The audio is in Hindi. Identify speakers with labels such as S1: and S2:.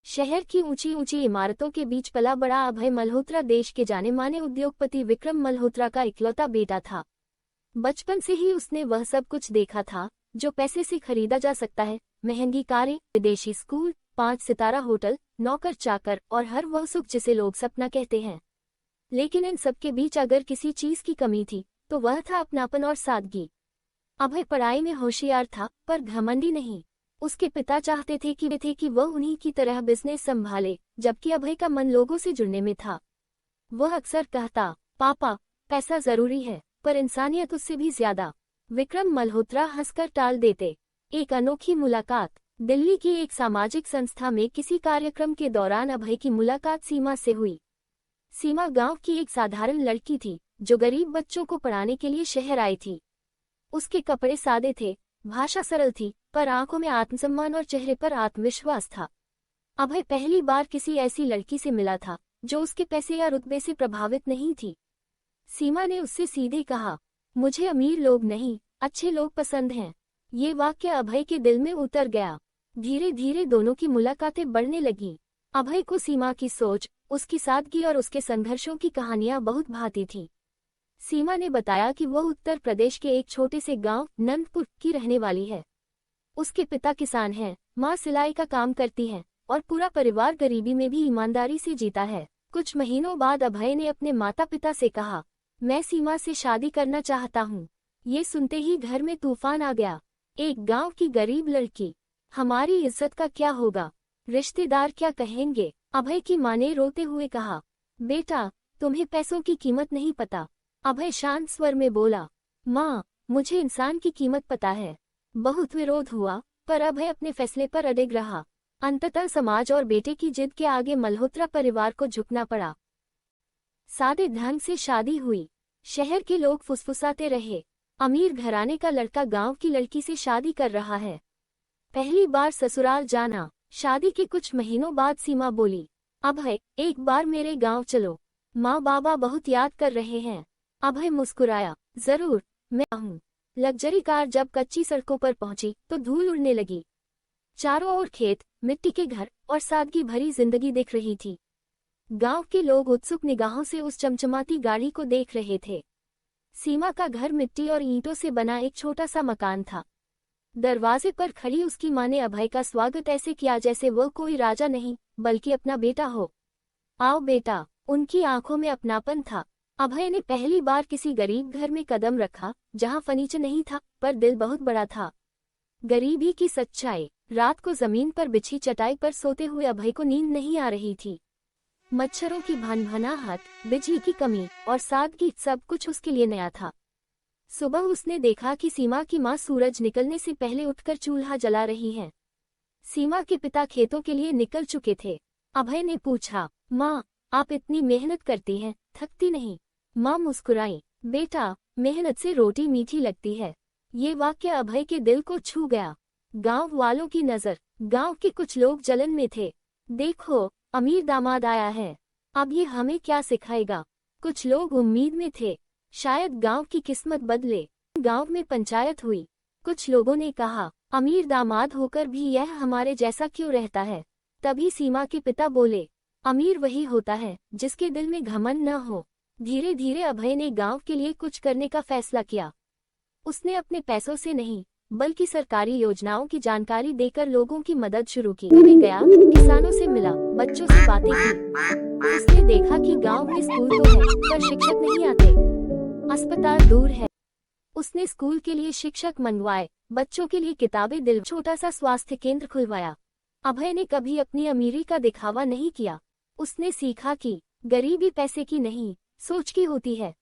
S1: शहर की ऊंची ऊंची इमारतों के बीच पला बड़ा अभय मल्होत्रा देश के जाने माने उद्योगपति विक्रम मल्होत्रा का इकलौता बेटा था। बचपन से ही उसने वह सब कुछ देखा था जो पैसे से खरीदा जा सकता है, महंगी कारें, विदेशी स्कूल, 5 सितारा होटल, नौकर चाकर और हर वह सुख जिसे लोग सपना कहते हैं। लेकिन इन सब के बीच अगर किसी चीज की कमी थी तो वह था अपनापन और सादगी। अभय पढ़ाई में होशियार था पर घमंडी नहीं। उसके पिता चाहते थे कि वह उन्हीं की तरह बिजनेस संभाले, जबकि अभय का मन लोगों से जुड़ने में था। वह अक्सर कहता, पापा, पैसा जरूरी है पर इंसानियत उससे भी ज्यादा। विक्रम मल्होत्रा हंसकर टाल देते। एक अनोखी मुलाकात। दिल्ली की एक सामाजिक संस्था में किसी कार्यक्रम के दौरान अभय की मुलाकात सीमा से हुई। सीमा गांव की एक साधारण लड़की थी जो गरीब बच्चों को पढ़ाने के लिए शहर आई थी। उसके कपड़े सादे थे, भाषा सरल थी, पर आंखों में आत्मसम्मान और चेहरे पर आत्मविश्वास था। अभय पहली बार किसी ऐसी लड़की से मिला था जो उसके पैसे या रुतबे से प्रभावित नहीं थी। सीमा ने उससे सीधे कहा, मुझे अमीर लोग नहीं, अच्छे लोग पसंद हैं। ये वाक्य अभय के दिल में उतर गया। धीरे धीरे दोनों की मुलाकातें बढ़ने लगीं। अभय को सीमा की सोच, उसकी सादगी और उसके संघर्षों की कहानियां बहुत भाती थीं। सीमा ने बताया कि वह उत्तर प्रदेश के एक छोटे से गांव नंदपुर की रहने वाली है। उसके पिता किसान हैं, माँ सिलाई का काम करती है और पूरा परिवार गरीबी में भी ईमानदारी से जीता है। कुछ महीनों बाद अभय ने अपने माता पिता से कहा, मैं सीमा से शादी करना चाहता हूँ। ये सुनते ही घर में तूफान आ गया। एक गांव की गरीब लड़की, हमारी इज्जत का क्या होगा, रिश्तेदार क्या कहेंगे। अभय की माँ ने रोते हुए कहा, बेटा, तुम्हें पैसों की कीमत नहीं पता। अभय शांत स्वर में बोला, माँ, मुझे इंसान की कीमत पता है। बहुत विरोध हुआ पर अभय अपने फैसले पर अडिग रहा। अंततः समाज और बेटे की जिद के आगे मल्होत्रा परिवार को झुकना पड़ा। सादे ढंग से शादी हुई। शहर के लोग फुसफुसाते रहे, अमीर घराने का लड़का गांव की लड़की से शादी कर रहा है। पहली बार ससुराल जाना। शादी के कुछ महीनों बाद सीमा बोली, अभय, एक बार मेरे गांव चलो, माँ बाबा बहुत याद कर रहे हैं। अभय मुस्कुराया, जरूर, मैं आऊँ। लग्जरी कार जब कच्ची सड़कों पर पहुंची तो धूल उड़ने लगी। चारों ओर खेत, मिट्टी के घर और सादगी भरी जिंदगी दिख रही थी। गांव के लोग उत्सुक निगाहों से उस चमचमाती गाड़ी को देख रहे थे। सीमा का घर मिट्टी और ईंटों से बना एक छोटा सा मकान था। दरवाजे पर खड़ी उसकी माँ ने अभय का स्वागत ऐसे किया जैसे वह कोई राजा नहीं बल्कि अपना बेटा हो। आओ बेटा। उनकी आंखों में अपनापन था। अभय ने पहली बार किसी गरीब घर में कदम रखा जहां फर्नीचर नहीं था पर दिल बहुत बड़ा था। गरीबी की सच्चाई। रात को जमीन पर बिछी चटाई पर सोते हुए अभय को नींद नहीं आ रही थी। मच्छरों की भनभनाहट, बिजली की कमी और सादगी, सब कुछ उसके लिए नया था। सुबह उसने देखा कि सीमा की माँ सूरज निकलने से पहले उठकर चूल्हा जला रही हैं। सीमा के पिता खेतों के लिए निकल चुके थे। अभय ने पूछा, माँ, आप इतनी मेहनत करती हैं, थकती नहीं? माँ मुस्कुराई, बेटा, मेहनत से रोटी मीठी लगती है। ये वाक्य अभय के दिल को छू गया। गांव वालों की नजर। गांव के कुछ लोग जलन में थे। देखो, अमीर दामाद आया है, अब ये हमें क्या सिखाएगा। कुछ लोग उम्मीद में थे, शायद गांव की किस्मत बदले। गांव में पंचायत हुई। कुछ लोगों ने कहा, अमीर दामाद होकर भी यह हमारे जैसा क्यों रहता है। तभी सीमा के पिता बोले, अमीर वही होता है जिसके दिल में घमंड न हो। धीरे धीरे अभय ने गांव के लिए कुछ करने का फैसला किया। उसने अपने पैसों से नहीं बल्कि सरकारी योजनाओं की जानकारी देकर लोगों की मदद शुरू की। में गया, किसानों से मिला, बच्चों से बातें की। उसने देखा कि गांव में स्कूल तो है पर शिक्षक नहीं आते, अस्पताल दूर है। उसने स्कूल के लिए शिक्षक मंगवाए, बच्चों के लिए किताबें दिल। छोटा सा स्वास्थ्य केंद्र खुलवाया। अभय ने कभी अपनी अमीरी का दिखावा नहीं किया। उसने सीखा कि गरीबी पैसे की नहीं, सोच की होती है।